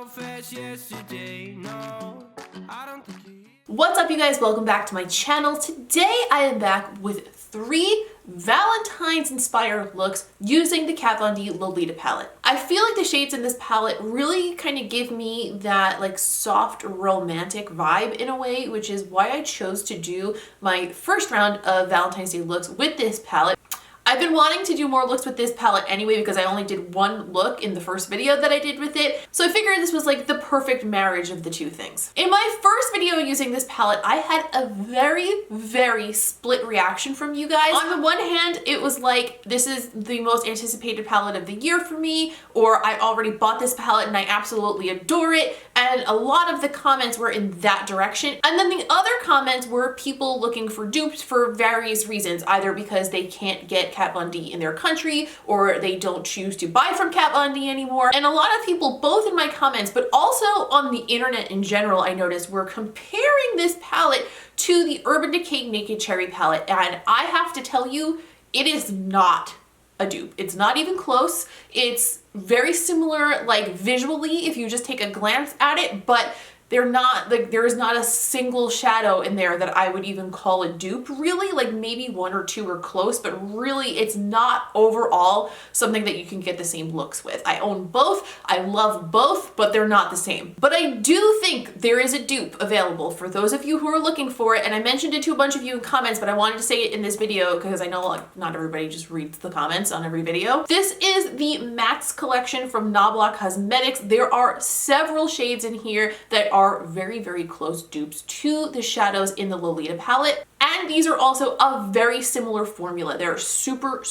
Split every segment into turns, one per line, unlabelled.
fast yesterday. No, I don't think you...
What's up, you guys? Welcome back to my channel. Today I am back with 3 Valentine's inspired looks using the Kat Von D Lolita palette. I feel like the shades in this palette really kind of give me that like soft romantic vibe in a way, which is why I chose to do my first round of Valentine's Day looks with this palette. I've been wanting to do more looks with this palette anyway because I only did one look in the first video that I did with it. So I figured this was like the perfect marriage of the two things. In my first video using this palette, I had a very split reaction from you guys. On the one hand, it was like, this is the most anticipated palette of the year for me, or I already bought this palette and I absolutely adore it. And a lot of the comments were in that direction. And then the other comments were people looking for dupes for various reasons, either because they can't get Kat Von D in their country or they don't choose to buy from Kat Von D anymore. And a lot of people, both in my comments, but also on the internet in general, I noticed were comparing this palette to the Urban Decay Naked Cherry palette. And I have to tell you, it is not a dupe. It's not even close. It's very similar, like visually, if you just take a glance at it, but they're not, like, there is not a single shadow in there that I would even call a dupe, really. Like maybe 1 or 2 are close, but really it's not overall something that you can get the same looks with. I own both, I love both, but they're not the same. But I do think there is a dupe available for those of you who are looking for it, and I mentioned it to a bunch of you in comments, but I wanted to say it in this video because I know like not everybody just reads the comments on every video. This is the Mattes collection from NABLA Cosmetics. There are several shades in here that are very close dupes to the shadows in the Lolita palette. And these are also a very similar formula. They're super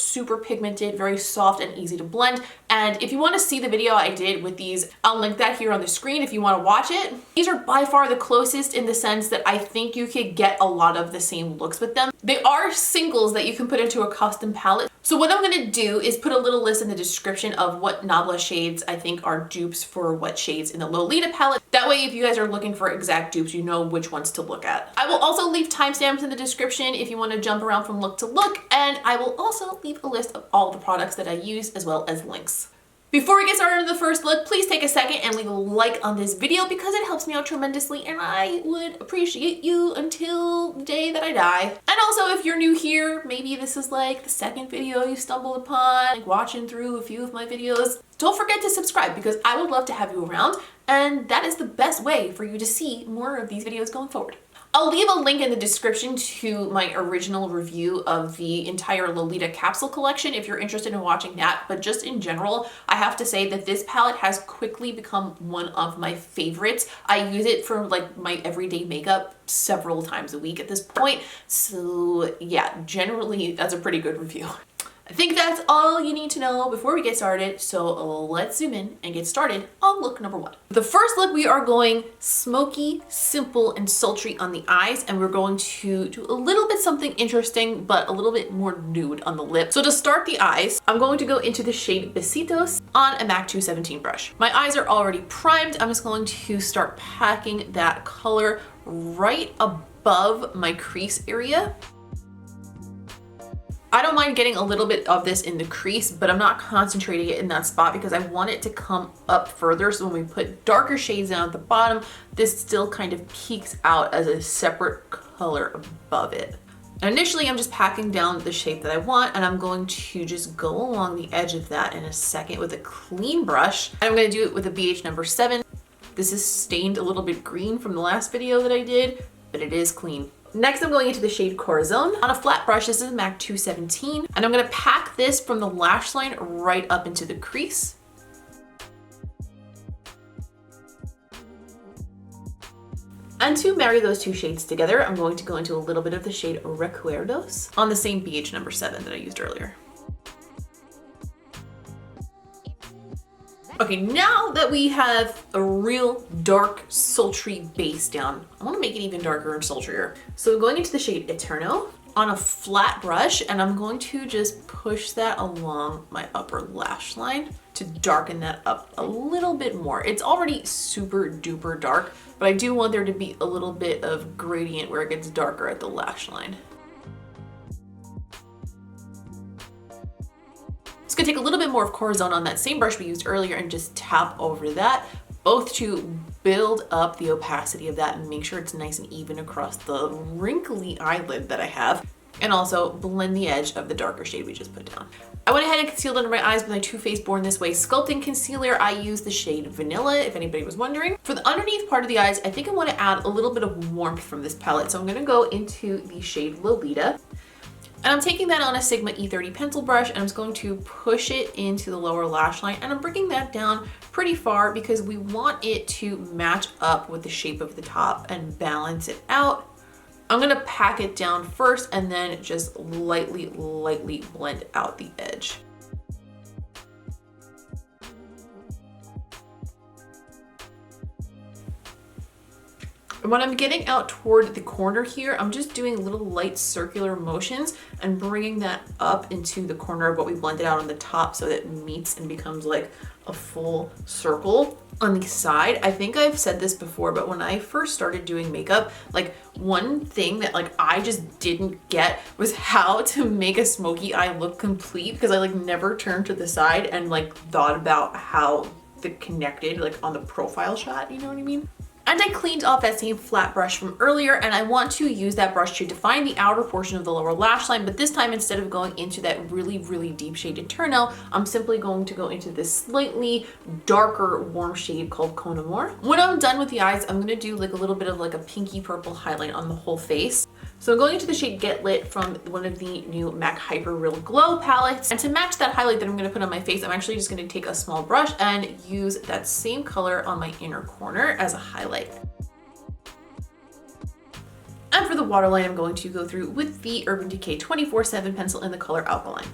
pigmented, very soft and easy to blend. And if you want to see the video I did with these, I'll link that here on the screen if you want to watch it. These are by far the closest in the sense that I think you could get a lot of the same looks with them. They are singles that you can put into a custom palette. So what I'm going to do is put a little list in the description of what NABLA shades I think are dupes for what shades in the Lolita palette. That way, if you guys are looking for exact dupes, you know which ones to look at. I will also leave timestamps in the description if you want to jump around from look to look, and I will also leave a list of all the products that I use as well as links. Before we get started on the first look, please take a second and leave a like on this video because it helps me out tremendously and I would appreciate you until the day that I die. And also, if you're new here, maybe this is like the second video you stumbled upon, like watching through a few of my videos, don't forget to subscribe because I would love to have you around, and that is the best way for you to see more of these videos going forward. I'll leave a link in the description to my original review of the entire Lolita capsule collection if you're interested in watching that. But just in general, I have to say that this palette has quickly become one of my favorites. I use it for like my everyday makeup several times a week at this point. So yeah, generally that's a pretty good review. I think that's all you need to know before we get started, so let's zoom in and get started on look number 1. The first look, we are going smoky, simple, and sultry on the eyes, and we're going to do a little bit something interesting, but a little bit more nude on the lip. So to start the eyes, I'm going to go into the shade Besitos on a MAC 217 brush. My eyes are already primed. I'm just going to start packing that color right above my crease area. I don't mind getting a little bit of this in the crease, but I'm not concentrating it in that spot because I want it to come up further. So when we put darker shades down at the bottom, this still kind of peeks out as a separate color above it. And initially, I'm just packing down the shape that I want, and I'm going to just go along the edge of that in a second with a clean brush. And I'm going to do it with a BH number 7. This is stained a little bit green from the last video that I did, but it is clean. Next, I'm going into the shade Corazon. On a flat brush, this is MAC 217, and I'm gonna pack this from the lash line right up into the crease. And to marry those two shades together, I'm going to go into a little bit of the shade Recuerdos on the same BH number 7 that I used earlier. Okay, now that we have a real dark, sultry base down, I want to make it even darker and sultrier. So I'm going into the shade Eterno on a flat brush, and I'm going to just push that along my upper lash line to darken that up a little bit more. It's already super duper dark, but I do want there to be a little bit of gradient where it gets darker at the lash line. Just gonna take a little bit more of Corazon on that same brush we used earlier and just tap over that. both to build up the opacity of that and make sure it's nice and even across the wrinkly eyelid that I have, and also blend the edge of the darker shade we just put down. I went ahead and concealed under my eyes with my Too Faced Born This Way sculpting concealer. I used the shade Vanilla, if anybody was wondering. For the underneath part of the eyes, I think I want to add a little bit of warmth from this palette, so I'm going to go into the shade Lolita. And I'm taking that on a Sigma E30 pencil brush, and I'm just going to push it into the lower lash line, and I'm bringing that down pretty far because we want it to match up with the shape of the top and balance it out. I'm gonna pack it down first and then just lightly blend out the edge. And when I'm getting out toward the corner here, I'm just doing little light circular motions and bringing that up into the corner of what we blended out on the top so that it meets and becomes like a full circle. On the side, I think I've said this before, but when I first started doing makeup, like one thing that like I just didn't get was how to make a smoky eye look complete, because I like never turned to the side and like thought about how they connected like on the profile shot, you know what I mean? And I cleaned off that same flat brush from earlier, and I want to use that brush to define the outer portion of the lower lash line, but this time instead of going into that really deep shaded turnout, I'm simply going to go into this slightly darker warm shade called Con Amor. When I'm done with the eyes, I'm gonna do like a little bit of like a pinky purple highlight on the whole face. So I'm going into the shade Get Lit from one of the new MAC Hyper Real Glow palettes. And to match that highlight that I'm gonna put on my face, I'm actually just gonna take a small brush and use that same color on my inner corner as a highlight. And for the waterline, I'm going to go through with the Urban Decay 24/7 pencil in the color Alkaline.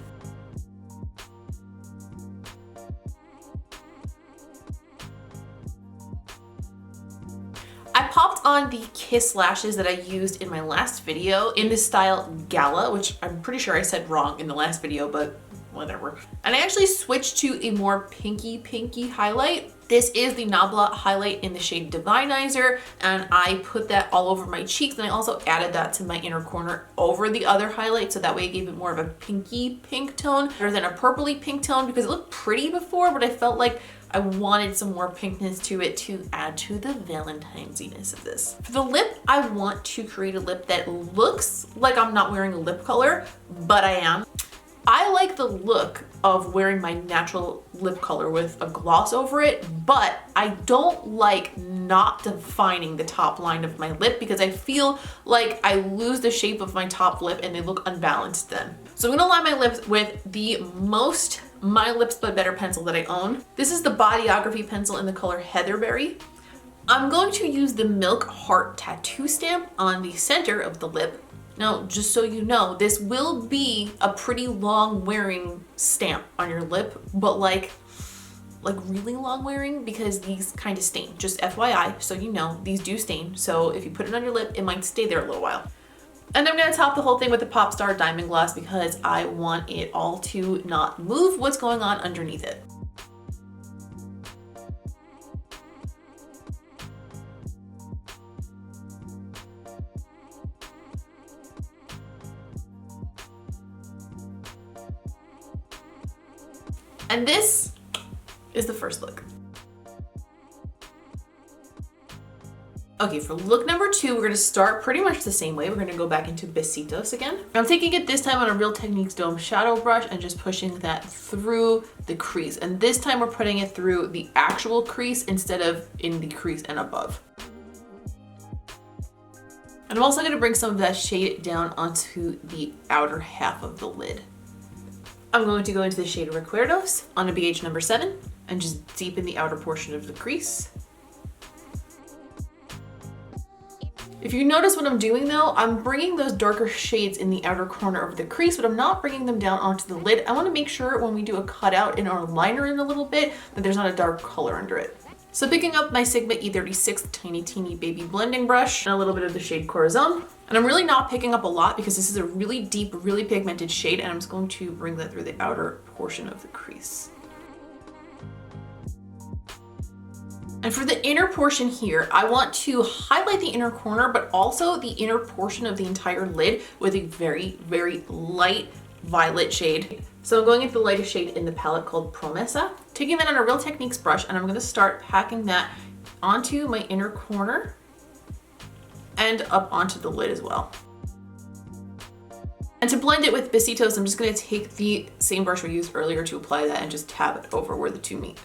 I popped on the Kiss lashes that I used in my last video in the style Gala, which I'm pretty sure I said wrong in the last video, but whatever. And I actually switched to a more pinky highlight. This is the NABLA highlight in the shade Divinizer, and I put that all over my cheeks, and I also added that to my inner corner over the other highlight, so that way it gave it more of a pinky pink tone rather than a purpley pink tone, because it looked pretty before, but I felt like I wanted some more pinkness to it to add to the Valentine's-iness of this. For the lip, I want to create a lip that looks like I'm not wearing a lip color, but I am. I like the look of wearing my natural lip color with a gloss over it, but I don't like not defining the top line of my lip because I feel like I lose the shape of my top lip and they look unbalanced then. So I'm gonna line my lips with the most My Lips But Better pencil that I own. This is the Bodyography pencil in the color Heatherberry. I'm going to use the Milk Heart tattoo stamp on the center of the lip. Now, just so you know, this will be a pretty long wearing stamp on your lip, but like really long wearing, because these kind of stain. Just FYI, so you know, these do stain. So if you put it on your lip, it might stay there a little while. And I'm gonna top the whole thing with the Popstar Diamond Gloss because I want it all to not move what's going on underneath it. And this is the first look. Okay, for look number 2, we're gonna start pretty much the same way. We're gonna go back into Besitos again. I'm taking it this time on a Real Techniques Dome shadow brush and just pushing that through the crease. And this time we're putting it through the actual crease instead of in the crease and above. And I'm also gonna bring some of that shade down onto the outer half of the lid. I'm going to go into the shade Recuerdos on a BH number 7 and just deepen the outer portion of the crease. If you notice what I'm doing though, I'm bringing those darker shades in the outer corner of the crease, but I'm not bringing them down onto the lid. I want to make sure when we do a cutout in our liner in a little bit that there's not a dark color under it. So picking up my Sigma E36 teeny baby blending brush and a little bit of the shade Corazon. And I'm really not picking up a lot because this is a really deep, really pigmented shade, and I'm just going to bring that through the outer portion of the crease. And for the inner portion here, I want to highlight the inner corner, but also the inner portion of the entire lid with a very light violet shade. So I'm going into the lightest shade in the palette called Promesa. Taking that on a Real Techniques brush, and I'm gonna start packing that onto my inner corner and up onto the lid as well. And to blend it with Besitos, I'm just gonna take the same brush we used earlier to apply that and just tap it over where the two meet.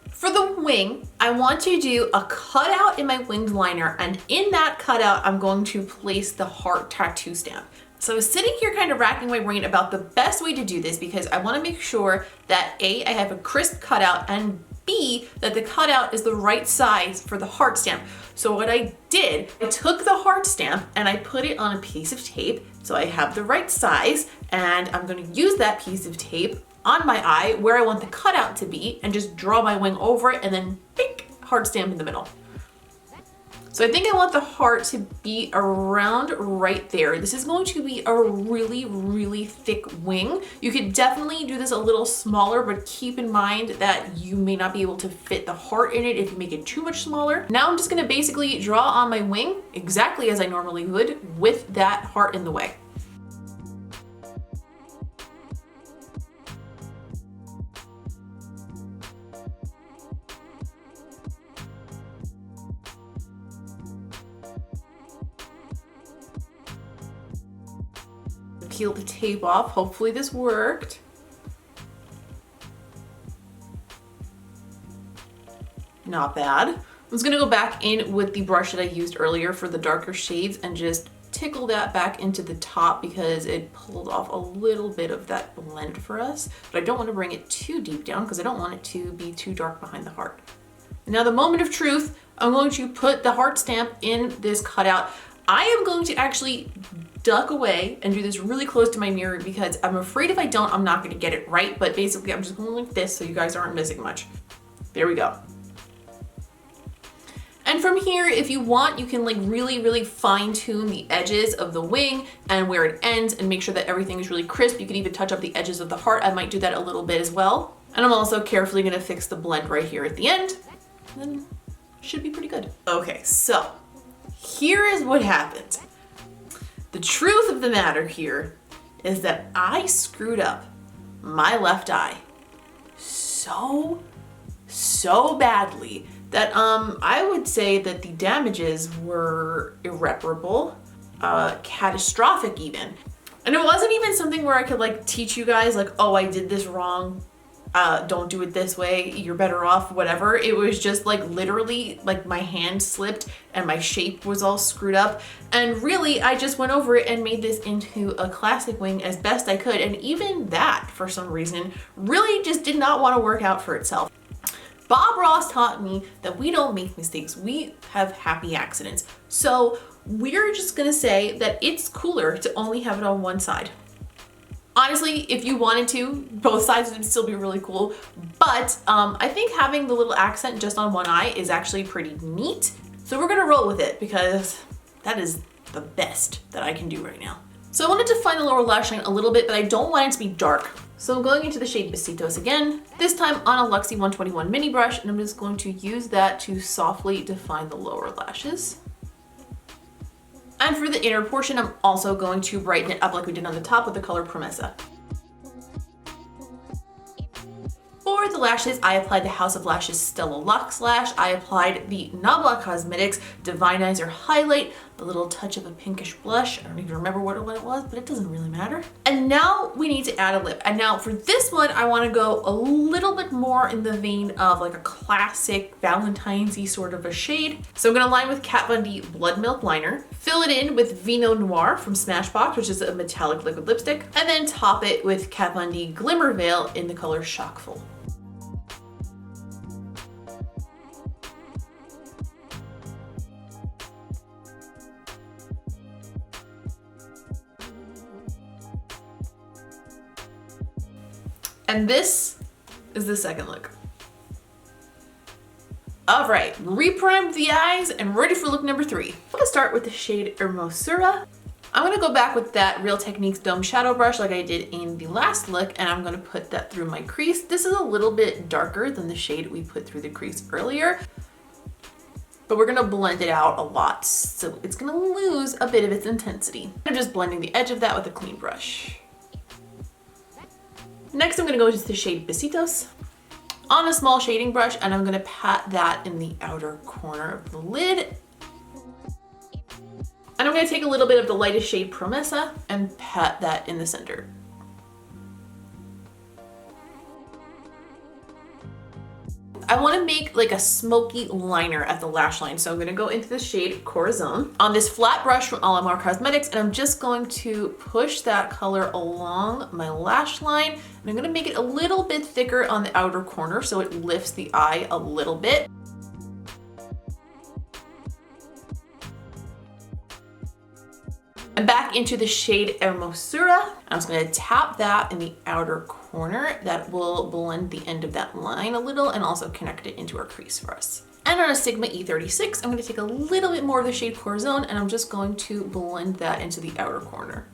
For the wing, I want to do a cutout in my winged liner, and in that cutout, I'm going to place the heart tattoo stamp. So I was sitting here kind of racking my brain about the best way to do this because I want to make sure that A, I have a crisp cutout, and B, that the cutout is the right size for the heart stamp. So what I did, I took the heart stamp and I put it on a piece of tape so I have the right size, and I'm going to use that piece of tape on my eye where I want the cutout to be and just draw my wing over it and then bink, heart stamp in the middle. So I think I want the heart to be around right there. This is going to be a really, really thick wing. You could definitely do this a little smaller, but keep in mind that you may not be able to fit the heart in it if you make it too much smaller. Now I'm just gonna basically draw on my wing exactly as I normally would with that heart in the way. Peel the tape off. Hopefully this worked. Not bad. I'm just gonna go back in with the brush that I used earlier for the darker shades and just tickle that back into the top because it pulled off a little bit of that blend for us, but I don't want to bring it too deep down because I don't want it to be too dark behind the heart. Now the moment of truth, I'm going to put the heart stamp in this cutout. I am going to actually duck away and do this really close to my mirror because I'm afraid if I don't, I'm not going to get it right. But basically I'm just going like this so you guys aren't missing much. There we go. And from here, if you want, you can like really, really fine tune the edges of the wing and where it ends and make sure that everything is really crisp. You can even touch up the edges of the heart. I might do that a little bit as well. And I'm also carefully going to fix the blend right here at the end. And then should be pretty good. Okay, so here is what happened. The truth of the matter here is that I screwed up my left eye so badly that I would say that the damages were irreparable, catastrophic even. And it wasn't even something where I could like teach you guys like, oh, I did this wrong. Don't do it this way, you're better off, whatever. It was just like literally like my hand slipped and my shape was all screwed up. And really, I just went over it and made this into a classic wing as best I could. And even that, for some reason, really just did not want to work out for itself. Bob Ross taught me that we don't make mistakes, we have happy accidents. So we're just gonna say that it's cooler to only have it on one side. Honestly, if you wanted to, both sides would still be really cool, but I think having the little accent just on one eye is actually pretty neat. So we're gonna roll with it because that is the best that I can do right now. So I wanted to find the lower lash line a little bit, but I don't want it to be dark. So I'm going into the shade Besitos again, this time on a Luxe 121 mini brush, and I'm just going to use that to softly define the lower lashes. And for the inner portion, I'm also going to brighten it up like we did on the top with the color Promessa. For the lashes, I applied the House of Lashes Stella Luxe Lash. I applied the NABLA Cosmetics Divinizer Highlight, a little touch of a pinkish blush. I don't even remember what it was, but it doesn't really matter. And now we need to add a lip. And now for this one, I want to go a little bit more in the vein of like a classic Valentines-y sort of a shade. So I'm going to line with Kat Von D Bloodmilk Liner, fill it in with Vino Noir from Smashbox, which is a metallic liquid lipstick, and then top it with Kat Von D Glimmer Veil in the color Shockful. And this is the second look. All right, reprimed the eyes and ready for look number 3. I'm gonna start with the shade Hermosura. I'm gonna go back with that Real Techniques Dome Shadow Brush like I did in the last look, and I'm gonna put that through my crease. This is a little bit darker than the shade we put through the crease earlier, but we're gonna blend it out a lot, so it's gonna lose a bit of its intensity. I'm just blending the edge of that with a clean brush. Next, I'm gonna go into the shade Besitos. on a small shading brush, and I'm gonna pat that in the outer corner of the lid. And I'm gonna take a little bit of the lightest shade Promessa and pat that in the center. I want to make like a smoky liner at the lash line. So I'm going to go into the shade Corazon on this flat brush from AMOR Cosmetics, and I'm just going to push that color along my lash line. And I'm going to make it a little bit thicker on the outer corner so it lifts the eye a little bit. And back into the shade Hermosura. I'm just gonna tap that in the outer corner. That will blend the end of that line a little and also connect it into our crease for us. And on a Sigma E36, I'm gonna take a little bit more of the shade Corazon, and I'm just going to blend that into the outer corner.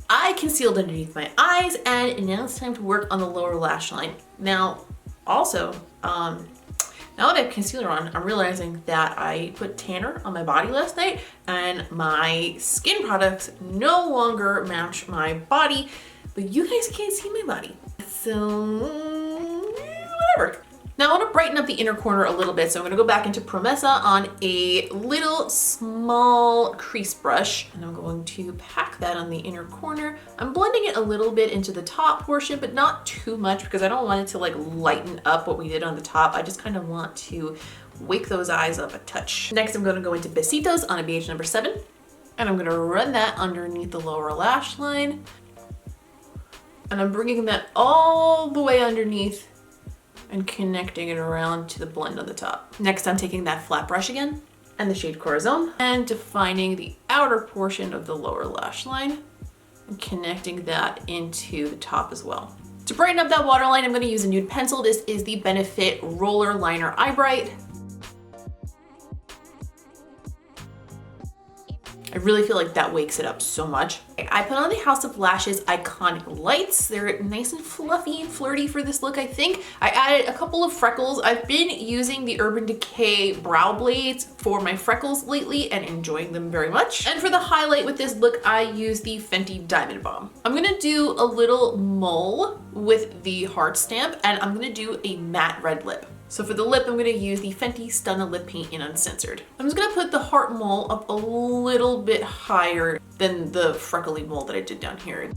I concealed underneath my eyes, and now it's time to work on the lower lash line. Now, also, now that I have concealer on, I'm realizing that I put tanner on my body last night and my skin products no longer match my body, but you guys can't see my body. So, whatever. Now I want to brighten up the inner corner a little bit, so I'm going to go back into Promessa on a little small crease brush, and I'm going to pack that on the inner corner. I'm blending it a little bit into the top portion, but not too much because I don't want it to like lighten up what we did on the top. I just kind of want to wake those eyes up a touch. Next, I'm going to go into Besitos on a BH number 7, and I'm going to run that underneath the lower lash line, and I'm bringing that all the way underneath and connecting it around to the blend on the top. Next, I'm taking that flat brush again and the shade Corazon and defining the outer portion of the lower lash line and connecting that into the top as well. To brighten up that waterline, I'm gonna use a nude pencil. This is the Benefit Roller Liner Eye Bright. I really feel like that wakes it up so much. I put on the House of Lashes Iconic Lights. They're nice and fluffy and flirty for this look, I think. I added a couple of freckles. I've been using the Urban Decay brow blades for my freckles lately and enjoying them very much. And for the highlight with this look, I use the Fenty Diamond Bomb. I'm gonna do a little mole with the heart stamp, and I'm gonna do a matte red lip. So for the lip, I'm gonna use the Fenty Stunna Lip Paint in Uncensored. I'm just gonna put the heart mole up a little bit higher than the freckly mole that I did down here.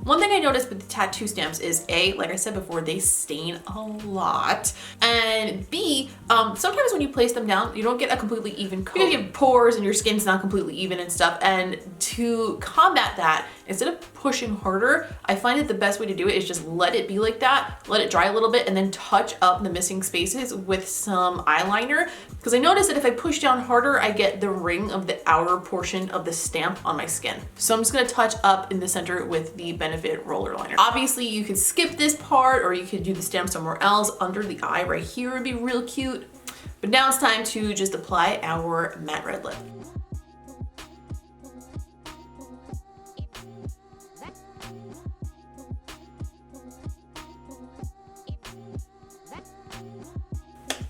One thing I noticed with the tattoo stamps is A, like I said before, they stain a lot. And B, sometimes when you place them down, you don't get a completely even coat. You have pores and your skin's not completely even and stuff. And to combat that, instead of pushing harder, I find that the best way to do it is just let it be like that, let it dry a little bit, and then touch up the missing spaces with some eyeliner. Because I noticed that if I push down harder, I get the ring of the outer portion of the stamp on my skin. So I'm just gonna touch up in the center with the Benefit Roller Liner. Obviously, you could skip this part or you could do the stamp somewhere else. Under the eye right here would be real cute. But now it's time to just apply our matte red lip.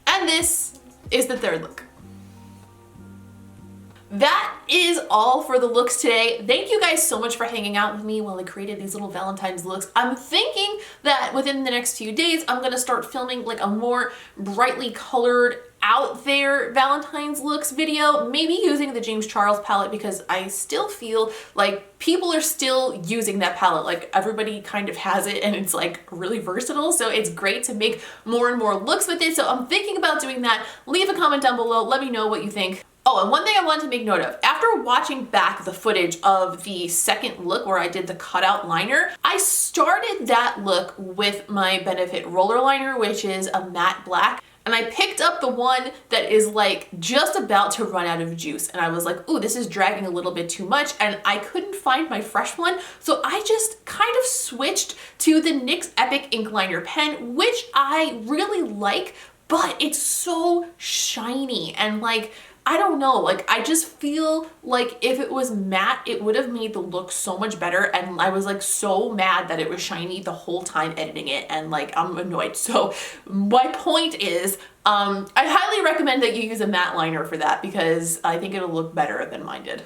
And this is the third look. That is all for the looks today. Thank you guys so much for hanging out with me while I created these little Valentine's looks. I'm thinking that within the next few days, I'm gonna start filming like a more brightly colored out there Valentine's looks video, maybe using the James Charles palette, because I still feel like people are still using that palette. Like everybody kind of has it and it's like really versatile. So it's great to make more and more looks with it. So I'm thinking about doing that. Leave a comment down below. Let me know what you think. Oh, and one thing I wanted to make note of, after watching back the footage of the second look where I did the cutout liner, I started that look with my Benefit Roller Liner, which is a matte black. And I picked up the one that is like just about to run out of juice. And I was like, ooh, this is dragging a little bit too much. And I couldn't find my fresh one. So I just kind of switched to the NYX Epic Ink Liner pen, which I really like, but it's so shiny and like, I don't know, like I just feel like if it was matte, it would have made the look so much better. And I was like so mad that it was shiny the whole time editing it, and like I'm annoyed. So my point is, I highly recommend that you use a matte liner for that because I think it'll look better than mine did.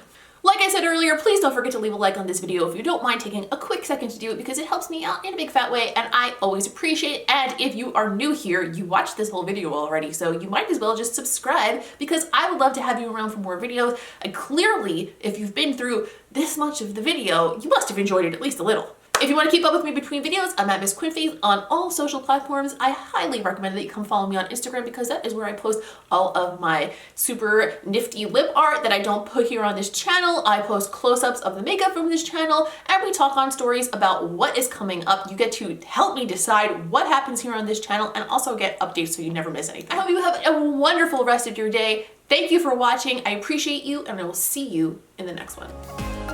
Like I said earlier, please don't forget to leave a like on this video if you don't mind taking a quick second to do it, because it helps me out in a big fat way and I always appreciate it. And if you are new here, you watched this whole video already, so you might as well just subscribe, because I would love to have you around for more videos. And clearly, if you've been through this much of the video, you must have enjoyed it at least a little. If you want to keep up with me between videos, I'm at Miss Quinface on all social platforms. I highly recommend that you come follow me on Instagram, because that is where I post all of my super nifty lip art that I don't put here on this channel. I post close-ups of the makeup from this channel, and we talk on stories about what is coming up. You get to help me decide what happens here on this channel and also get updates so you never miss anything. I hope you have a wonderful rest of your day. Thank you for watching. I appreciate you, and I will see you in the next one.